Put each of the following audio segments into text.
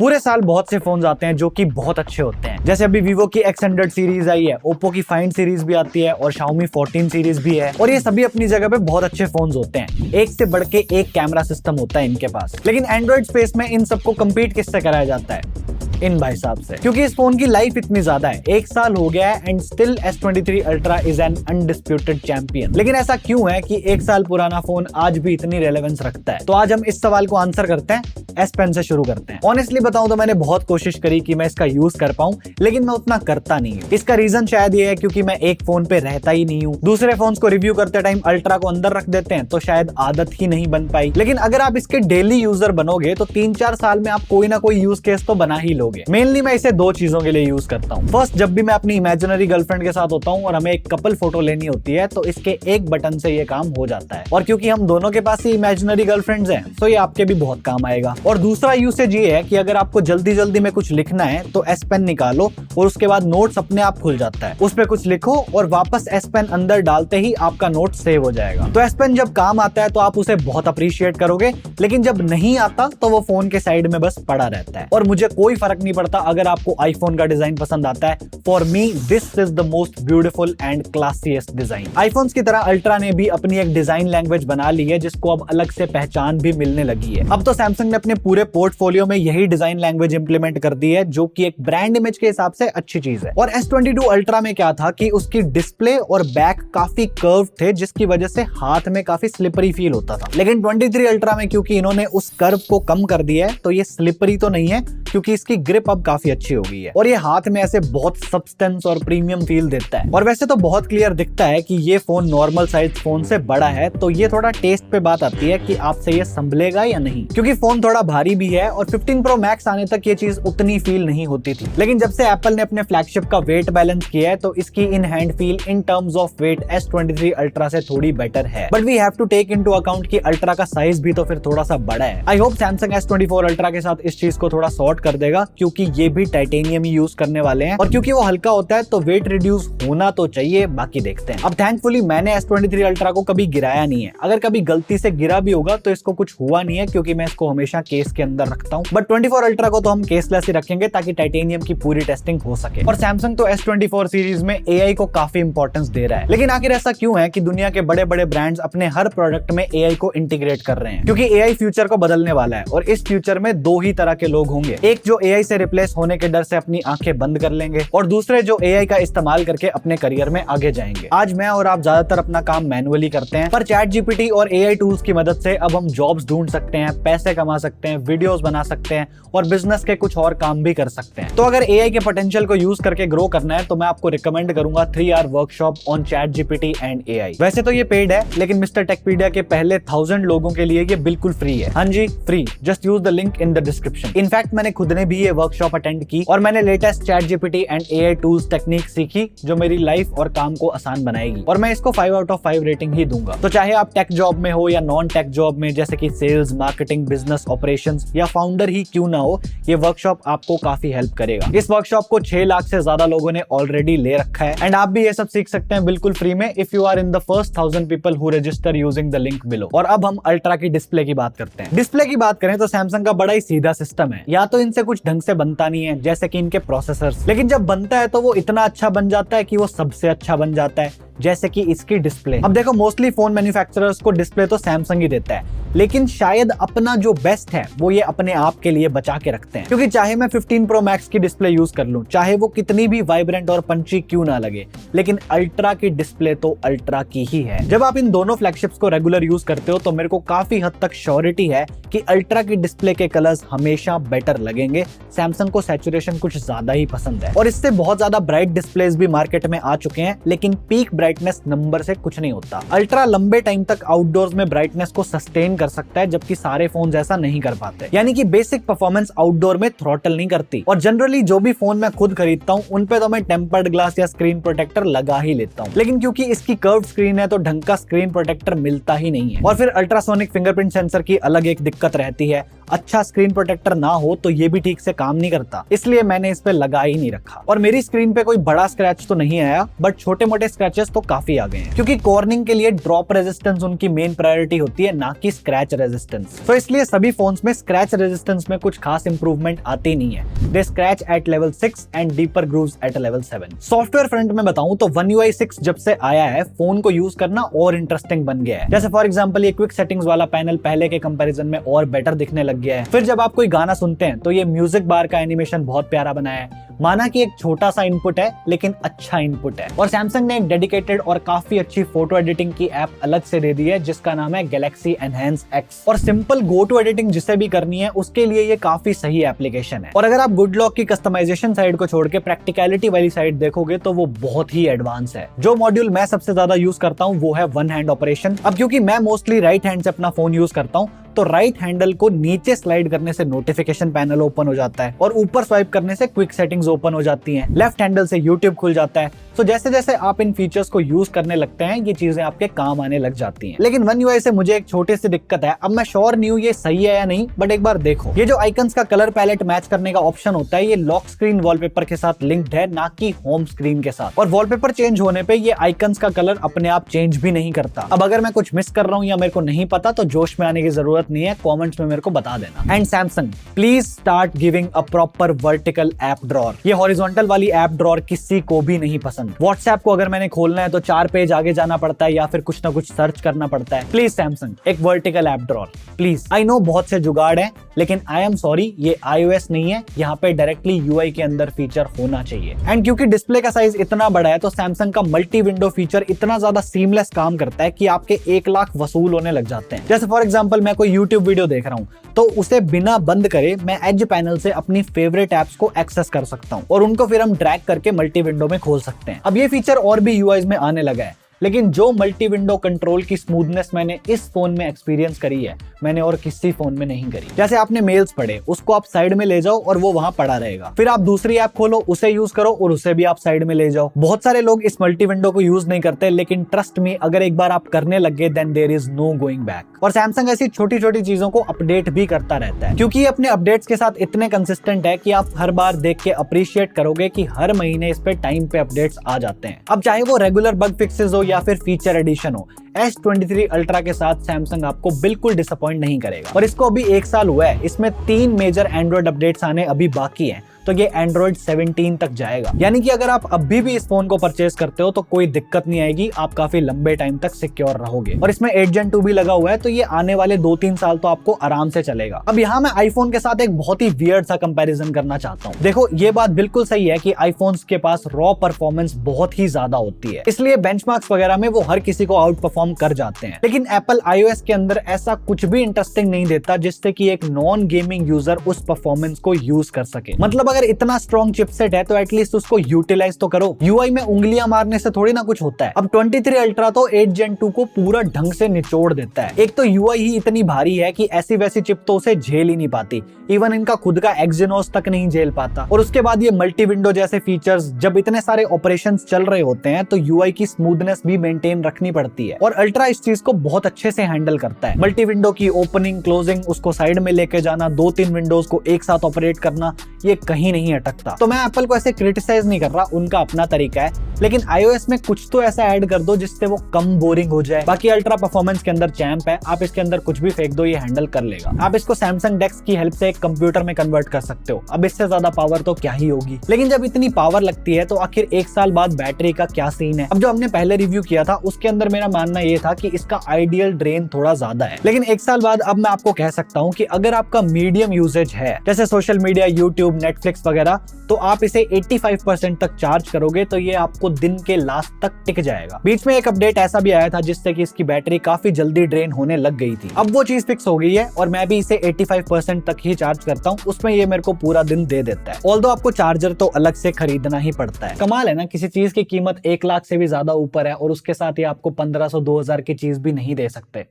पूरे साल बहुत से फोन आते हैं जो कि बहुत अच्छे होते हैं। जैसे अभी Vivo की X100 सीरीज आई है, Oppo की Find सीरीज भी आती है और Xiaomi 14 सीरीज भी है, और ये सभी अपनी जगह पे बहुत अच्छे फोन्स होते हैं। एक से बढ़ के एक कैमरा सिस्टम होता है इनके पास। लेकिन एंड्रॉइड स्पेस में इन सबको कंपीट किससे कराया जाता है? इन भाई साहब से, क्योंकि इस फोन की लाइफ इतनी ज्यादा है। 1 साल हो गया है and still S23 Ultra is an undisputed champion. लेकिन ऐसा क्यों है कि 1 साल पुराना फोन आज भी इतनी रेलेवेंस रखता है? तो आज हम इस सवाल को आंसर करते हैं। S Pen से शुरू करते हैं। ऑनेस्टली बताऊं तो मैंने बहुत कोशिश करी कि मैं इसका यूज कर पाऊं, लेकिन मैं उतना करता नहीं हूं। इसका रीजन शायद ये है क्योंकि मैं एक फोन पे रहता ही नहीं हूं। दूसरे फोन्स को रिव्यू करते टाइम अल्ट्रा को अंदर रख देते हैं, तो शायद आदत ही नहीं बन पाई। लेकिन अगर आप इसके डेली यूजर बनोगे तो 3-4 साल में आप कोई ना कोई यूज केस तो बना ही लोगे। मेनली मैं इसे 2 चीजों के लिए यूज करता हूँ। फर्स्ट, जब भी मैं अपनी इमेजिनरी गर्लफ्रेंड के साथ होता हूँ और हमें एक कपल फोटो लेनी होती है, तो इसके एक बटन से ये काम हो जाता है। और क्योंकि हम दोनों के पास ही इमेजिनरी गर्लफ्रेंड्स हैं, तो ये आपके भी बहुत काम आएगा। और दूसरा यूसेज ये है कि अगर आपको जल्दी जल्दी में कुछ लिखना है तो S Pen निकालो और उसके बाद नोट्स अपने आप खुल जाता है। उस पे कुछ लिखो और वापस S Pen अंदर डालते ही आपका नोट सेव हो जाएगा। तो S Pen जब काम आता है तो आप उसे बहुत अप्रिशिएट करोगे, लेकिन जब नहीं आता तो वो फोन के साइड में बस पड़ा रहता है। और मुझे कोई फर्क नहीं पड़ता अगर आपको आईफोन का डिजाइन पसंद आता है। For me this is the most beautiful and classiest design. IPhones की तरह अल्ट्रा ने भी अपनी एक डिजाइन लैंग्वेज बना ली है, जिसको अब अलग से पहचान भी मिलने लगी है। अब तो सैमसंग ने अपने पूरे पोर्टफोलियो में यही डिजाइन लैंग्वेज इंप्लीमेंट कर दी है, जो कि एक ब्रांड इमेज के हिसाब से अच्छी चीज है। और S22 अल्ट्रा में क्या था कि उसकी डिस्प्ले और बैक काफी कर्व थे, जिसकी वजह से हाथ में काफी स्लिपरी फील होता था। लेकिन 23 अल्ट्रा में क्योंकि इन्होंने उस कर्व को कम कर दिया है, तो ये स्लिपरी तो नहीं है, क्योंकि इसकी ग्रिप अब काफी अच्छी हो गई है और ये हाथ में ऐसे बहुत सब्सटेंस और प्रीमियम फील देता है। और वैसे तो बहुत क्लियर दिखता है कि ये फोन नॉर्मल साइज फोन से बड़ा है, तो ये थोड़ा टेस्ट पे बात आती है कि आपसे ये संभलेगा या नहीं, क्योंकि फोन थोड़ा भारी भी है और 15 Pro Max आने तक ये चीज उतनी फील नहीं होती थी। लेकिन जब से एप्पल ने अपने फ्लैगशिप का वेट बैलेंस किया है, तो इसकी in hand feel in terms of weight S23 Ultra से थोड़ी बेटर है। But we have to take into account कि अल्ट्रा का साइज भी तो फिर थोड़ा सा बड़ा है। I hope Samsung S24 ultra के साथ इस चीज को थोड़ा सॉर्ट कर देगा, क्योंकि ये भी टाइटेनियम ही यूज करने वाले हैं और क्योंकि वो हल्का होता है तो वेट रिड्यूस होना तो चाहिए, बाकी देखते हैं। अब थैंकफुली मैंने S23 अल्ट्रा को कभी गिराया नहीं है। अगर कभी गलती से गिरा भी होगा तो इसको कुछ हुआ नहीं है, क्योंकि मैं इसको हमेशा केस के अंदर रखता हूँ। बट 24 अल्ट्रा को तो हम केसलेस ही रखेंगे ताकि टाइटेनियम की पूरी टेस्टिंग हो सके। और सैमसंग तो S24 सीरीज में AI को काफी इंपॉर्टेंस दे रहा है। लेकिन आखिर ऐसा क्यों है कि दुनिया के बड़े बड़े ब्रांड्स अपने हर प्रोडक्ट में AI को इंटीग्रेट कर रहे हैं? क्योंकि AI फ्यूचर को बदलने वाला है और इस फ्यूचर में 2 ही तरह के लोग होंगे। एक जो AI से रिप्लेस होने के डर से अपनी आंखें बंद कर लेंगे, और दूसरे जो AI का इस्तेमाल करके अपने करियर में आगे जाएंगे। आज मैं और आप ज्यादातर अपना काम मैनुअली करते हैं, पर ChatGPT और AI टूल्स की मदद से अब हम जॉब्स ढूंढ सकते हैं, पैसे कमा सकते हैं, वीडियोस बना सकते हैं और बिजनेस के कुछ और काम भी कर सकते हैं। तो अगर AI के पोटेंशियल को यूज करके ग्रो करना है, तो मैं आपको रिकमेंड करूंगा 3 our workshop on ChatGPT and AI। वैसे तो ये पेड है, लेकिन मिस्टर टेकपीडिया के पहले 1000 लोगों के लिए ये बिल्कुल फ्री है। हाँ जी, free. Just use the link in the description. In fact मैंने खुद ने भी ये वर्कशॉप अटेंड की और मैंने latest ChatGPT and AI tools technique सीखी, जो मेरी लाइफ और काम को आसान बनाएगी। और मैं इसको 5 आउट ऑफ 5 रेटिंग ही दूंगा। तो चाहे आप टेक जॉब में हो या नॉन टेक जॉब में, जैसे कि सेल्स, मार्केटिंग, बिजनेस ऑपरेशंस या फाउंडर ही क्यों ना हो, ये वर्कशॉप आपको काफी हेल्प करेगा। इस वर्कशॉप को 6 लाख से ज्यादा लोगों ने ऑलरेडी ले रखा है एंड आप भी ये सब सीख सकते हैं बिल्कुल फ्री में if you are in the first 1000 people who register using the link below. और अब हम अल्ट्रा की डिस्प्ले की बात करते हैं। डिस्प्ले की बात करें तो सैमसंग का बड़ा ही सीधा सिस्टम है। या तो इनसे कुछ ढंग से बनता नहीं है, जैसे कि इनके प्रोसेसर्स, लेकिन जब बनता है तो वो इतना अच्छा बन जाता है कि वो सबसे अच्छा बन जाता है, जैसे कि इसकी डिस्प्ले। अब देखो, मोस्टली फोन मैन्युफैक्चरर्स को डिस्प्ले तो सैमसंग ही देता है, लेकिन शायद अपना जो बेस्ट है वो ये अपने आप के लिए बचा के रखते हैं। क्योंकि चाहे मैं 15 Pro Max की डिस्प्ले यूज कर लूं, चाहे वो कितनी भी वाइब्रेंट और पंची क्यों ना लगे, लेकिन अल्ट्रा की डिस्प्ले तो अल्ट्रा की ही है। जब आप इन दोनों फ्लैगशिप्स को रेगुलर यूज करते हो, तो मेरे को काफी हद तक श्योरिटी है कि अल्ट्रा की डिस्प्ले के कलर्स हमेशा बेटर लगेंगे। सैमसंग को सैचुरेशन कुछ ज्यादा ही पसंद है और इससे बहुत ज्यादा ब्राइट डिस्प्लेस भी मार्केट में आ चुके हैं, लेकिन पीक ब्राइटनेस नंबर से कुछ नहीं होता। अल्ट्रा लंबे टाइम तक आउटडोर्स में ब्राइटनेस को सस्टेन कर सकता है, जबकि सारे फोन ऐसा नहीं कर पाते। यानी कि बेसिक परफॉर्मेंस आउटडोर में थ्रॉटल नहीं करती। और जनरली जो भी फोन मैं खुद खरीदता हूं, उन पे तो मैं टेम्पर्ड ग्लास या स्क्रीन प्रोटेक्टर लगा ही लेता हूं, लेकिन क्योंकि इसकी कर्व्ड स्क्रीन है तो ढंग का स्क्रीन प्रोटेक्टर मिलता ही नहीं है। और फिर अल्ट्रासोनिक फिंगरप्रिंट सेंसर की अलग एक दिक्कत रहती है, अच्छा स्क्रीन प्रोटेक्टर ना हो तो ये भी ठीक से काम नहीं करता, इसलिए मैंने इस पे लगा ही नहीं रखा। और मेरी स्क्रीन पे कोई बड़ा स्क्रैच तो नहीं आया, बट छोटे मोटे स्क्रैचेस तो तो काफी आगे हैं, क्योंकि कॉर्निंग के लिए ड्रॉप रेजिस्टेंस उनकी मेन प्रायोरिटी होती है, ना कि स्क्रैच रेजिस्टेंस। तो इसलिए सभी फोन्स में स्क्रैच रेजिस्टेंस में कुछ खास इंप्रूवमेंट आती नहीं है। They scratch at level 6 and deeper grooves at level 7। Software front में बताऊं तो One UI 6 जब से आया है, फोन को यूज करना और इंटरेस्टिंग बन गया है। जैसे फॉर एग्जांपल ये क्विक सेटिंग्स वाला पैनल पहले के कंपैरिजन में और बेटर दिखने लग गया है। फिर जब आप कोई गाना सुनते हैं तो ये म्यूजिक बार का एनिमेशन बहुत प्यारा बनाया है। माना कि एक छोटा सा इनपुट है, लेकिन अच्छा इनपुट है। और सैमसंग ने एक डेडिकेटेड और काफी अच्छी फोटो एडिटिंग की ऐप अलग से दे दी है, जिसका नाम है गैलेक्सी एनहांस एक्स। और सिंपल गो टू एडिटिंग जिसे भी करनी है, उसके लिए ये काफी सही एप्लीकेशन है। और अगर आप गुड लॉक की कस्टमाइजेशन साइड को छोड़ के प्रैक्टिकलिटी वाली साइड देखोगे तो वो बहुत ही एडवांस है। जो मॉड्यूल मैं सबसे ज्यादा यूज करता हूँ वो है वन हैंड ऑपरेशन। अब क्योंकि मैं मोस्टली राइट हैंड से अपना फोन यूज करता हूँ, तो राइट हैंडल को नीचे स्लाइड करने से नोटिफिकेशन पैनल ओपन हो जाता है और ऊपर स्वाइप करने से क्विक सेटिंग्स ओपन हो जाती हैं। लेफ्ट हैंडल से यूट्यूब खुल जाता है। तो जैसे जैसे आप इन फीचर्स को यूज करने लगते हैं, ये चीजें आपके काम आने लग जाती हैं। लेकिन One UI से मुझे एक छोटी सी दिक्कत है। अब मैं श्योर नहीं हूँ ये सही है या नहीं, बट एक बार देखो, ये जो आइकन्स का कलर पैलेट मैच करने का ऑप्शन होता है, ये लॉक स्क्रीन वॉलपेपर के साथ लिंक्ड है, ना कि होम स्क्रीन के साथ। और वॉलपेपर चेंज होने पे ये आइकन्स का कलर अपने आप चेंज भी नहीं करता। अब अगर मैं कुछ मिस कर रहा हूँ या मेरे को नहीं पता, तो जोश में आने की जरूरत नहीं है, कॉमेंट्स में मेरे को बता देना। And Samsung, please start giving a proper vertical app drawer. ये हॉरिजॉन्टल वाली ऐप ड्रॉअर किसी को भी नहीं पसंद। व्हाट्सएप को अगर मैंने खोलना है तो 4 पेज आगे जाना पड़ता है या फिर कुछ ना कुछ सर्च करना पड़ता है। प्लीज सैमसंग, एक vertical app drawer please. I know बहुत से जुगाड़ हैं, लेकिन आई एम सॉरी, ये iOS नहीं है। यहाँ पे डायरेक्टली UI के अंदर फीचर होना चाहिए। एंड क्योंकि डिस्प्ले का साइज इतना बड़ा है, तो सैमसंग का मल्टी विंडो फीचर इतना ज्यादा सीमलेस काम करता है कि आपके 1 लाख वसूल होने लग जाते हैं। जैसे फॉर एग्जांपल मैं कोई YouTube वीडियो देख रहा हूँ, तो उसे बिना बंद करे मैं एज पैनल से अपनी फेवरेट एप्स को एक्सेस कर सकता हूँ और उनको फिर हम ड्रैग करके मल्टी विंडो में खोल सकते हैं। अब ये फीचर और भी UIs में आने लगा है, लेकिन जो मल्टी विंडो कंट्रोल की स्मूथनेस मैंने इस फोन में एक्सपीरियंस करी है, मैंने और किसी फोन में नहीं करी। जैसे आपने मेल्स पढ़े, उसको आप साइड में ले जाओ और वो वहां पड़ा रहेगा। फिर आप दूसरी ऐप खोलो, उसे यूज करो और उसे भी आप साइड में ले जाओ। बहुत सारे लोग इस मल्टी विंडो को यूज नहीं करते, लेकिन ट्रस्ट मी, अगर एक बार आप करने लग गए, then there is no going back. और सैमसंग ऐसी छोटी छोटी चीजों को अपडेट भी करता रहता है, क्योंकि अपने अपडेट्स के साथ इतने कंसिस्टेंट है कि आप हर बार देख के अप्रिशिएट करोगे कि हर महीने इस पे टाइम पे अपडेट्स आ जाते हैं। अब चाहे वो रेगुलर बग फिक्सेस हो या फिर फीचर एडिशन हो, S23 अल्ट्रा के साथ सैमसंग आपको बिल्कुल डिसअपॉइंट नहीं करेगा। और इसको अभी 1 साल हुआ है, इसमें 3 मेजर एंड्रॉइड अपडेट्स आने अभी बाकी हैं, तो ये एंड्रॉइड 17 तक जाएगा। यानी कि अगर आप अभी भी इस फोन को परचेज करते हो तो कोई दिक्कत नहीं आएगी, आप काफी लंबे टाइम तक सिक्योर रहोगे। और इसमें 8 Gen 2 भी लगा हुआ है, तो ये आने वाले 2-3 साल तो आपको आराम से चलेगा। अब यहाँ मैं आईफोन के साथ एक बहुत ही वियर्ड सा कंपैरिजन करना चाहता हूँ। देखो, ये बात बिल्कुल सही है कि आईफोन्स के पास रॉ परफॉर्मेंस बहुत ही ज्यादा होती है, इसलिए बेंचमार्क्स वगैरह में वो हर किसी को आउट परफॉर्म कर जाते हैं। लेकिन एप्पल iOS के अंदर ऐसा कुछ भी इंटरेस्टिंग नहीं देता जिससे कि एक नॉन गेमिंग यूजर उस परफॉर्मेंस को यूज कर सके। मतलब अगर इतना स्ट्रॉन्ग चिपसेट है तो एटलीस्ट उसको यूटिलाइज तो करो। UI में उंगलियां मारने से थोड़ी ना कुछ होता है। अब 23 अल्ट्रा तो 8 Gen 2 को पूरा ढंग से निचोड़ देता है। एक तो UI ही इतनी भारी है कि ऐसी वैसी चिप तो उसे झेल ही नहीं पाती, इवन इनका खुद का Exynos तक नहीं झेल पाता। और उसके बाद ये मल्टी विंडो जैसे फीचर्स, जब इतने सारे ऑपरेशंस चल रहे होते हैं तो UI की स्मूथनेस भी मेंटेन रखनी पड़ती है, और अल्ट्रा इस चीज को बहुत अच्छे से हैंडल करता है। मल्टी विंडो की ओपनिंग क्लोजिंग, उसको साइड में लेके जाना, 2-3 विंडोज को एक साथ ऑपरेट करना, ये कहीं नहीं अटकता। तो मैं एप्पल को ऐसे क्रिटिसाइज नहीं कर रहा, उनका अपना तरीका है, लेकिन iOS में कुछ तो ऐसा ऐड कर दो जिससे वो कम बोरिंग हो जाए। बाकी अल्ट्रा परफॉर्मेंस के अंदर चैंप है, आप इसके अंदर कुछ भी फेंक दो, ये हैंडल कर लेगा। आप इसको सैमसंग डेक्स की हेल्प से एक कंप्यूटर में कन्वर्ट कर सकते हो। अब इससे ज्यादा पावर तो क्या ही होगी। लेकिन जब इतनी पावर लगती है तो आखिर 1 साल बाद बैटरी का क्या सीन है। अब जो हमने पहले रिव्यू किया था उसके अंदर मेरा मानना ये था कि इसका आइडियल ड्रेन थोड़ा ज्यादा है, लेकिन 1 साल बाद अब मैं आपको कह सकता हूँ कि अगर आपका मीडियम यूजेज है, जैसे सोशल मीडिया, यूट्यूब, नेटफ्लिक्स वगैरह, तो आप इसे 85% तक चार्ज करोगे तो ये आपको दिन के लास्ट तक टिक जाएगा। बीच में एक अपडेट ऐसा भी आया था जिससे कि इसकी बैटरी काफी जल्दी ड्रेन होने लग गई थी। अब वो चीज फिक्स हो गई है और मैं भी इसे 85% तक ही चार्ज करता हूँ, उसमें ये मेरे को पूरा दिन दे देता है। ऑल्दो आपको चार्जर तो अलग से खरीदना ही पड़ता है। कमाल है ना, किसी चीज की कीमत 1 लाख से भी ज्यादा ऊपर है और उसके साथ ही आपको 1500-2000 की चीज भी नहीं दे सकते।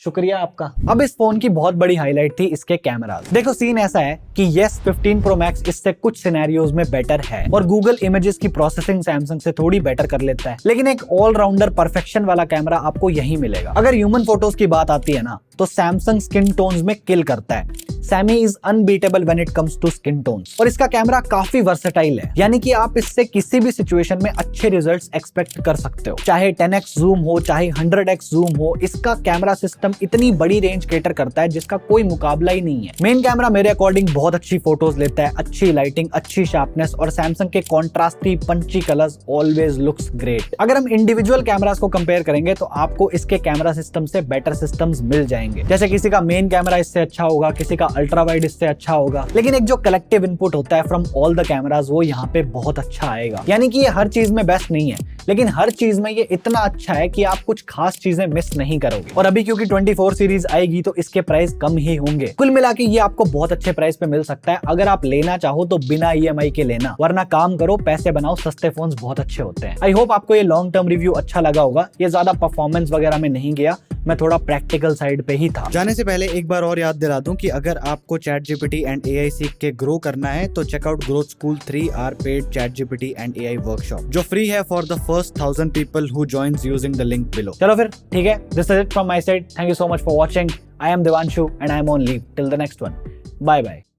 शुक्रिया आपका। अब इस फोन की बहुत बड़ी हाईलाइट थी इसके कैमरास। देखो, सीन ऐसा है कि यस 15 Pro Max इससे कुछ सिनेरियोज में बेटर है और गूगल इमेजेस की प्रोसेसिंग सैमसंग से थोड़ी बेटर कर लेता है, लेकिन एक ऑलराउंडर परफेक्शन वाला कैमरा आपको यही मिलेगा। अगर ह्यूमन फोटोज की बात आती है ना, तो सैमसंग स्किन टोन्स में किल करता है। Xiaomi is unbeatable when it comes to skin tones। और इसका कैमरा काफी वर्सेटाइल है, यानी कि आप इससे किसी भी सिचुएशन में अच्छे रिजल्ट्स एक्सपेक्ट कर सकते हो। चाहे 10x जूम हो, चाहे 100x जूम हो, इसका कैमरा सिस्टम इतनी बड़ी रेंज कैटर करता है जिसका कोई मुकाबला ही नहीं है। मेन कैमरा मेरे अकॉर्डिंग बहुत अच्छी फोटोज लेता है, अच्छी लाइटिंग, अच्छी शार्पनेस और सैमसंग के contrasty punchy colours always looks great. अगर हम इंडिविजुअल कैमरास को कंपेयर करेंगे तो आपको इसके कैमरा सिस्टम से बेटर सिस्टम्स मिल जाएंगे। जैसे किसी का मेन कैमरा इससे अच्छा होगा, किसी का अल्ट्रा वाइड इससे अच्छा होगा, लेकिन एक जो कलेक्टिव इनपुट होता है फ्रॉम ऑल द कैमरास वो यहाँ पे बहुत अच्छा आएगा। यानी कि ये हर चीज में बेस्ट नहीं है, लेकिन हर चीज में ये इतना अच्छा है कि आप कुछ खास चीजें मिस नहीं करोगे। और अभी क्योंकि 24 सीरीज आएगी तो इसके प्राइस कम ही होंगे। कुल मिला के ये आपको बहुत अच्छे प्राइस पे मिल सकता है। अगर आप लेना चाहो तो बिना EMI के लेना, वरना काम करो, पैसे बनाओ, सस्ते फोन्स बहुत अच्छे होते हैं। आई होप आपको ये लॉन्ग टर्म रिव्यू अच्छा लगा होगा। ये ज्यादा परफॉर्मेंस वगैरह में नहीं गया, मैं थोड़ा प्रैक्टिकल साइड पे ही था। जाने से पहले एक बार और याद दिला दूं कि अगर आपको ChatGPT एंड AI सीख के ग्रो करना है तो check out growth school 3 paid ChatGPT and AI workshop, जो फ्री है for the first 1000 people who joins using the link below. चलो फिर ठीक है, this is it from my side. Thank you so much for watching. I am Devanshu and I am on leave till the next one. Bye bye.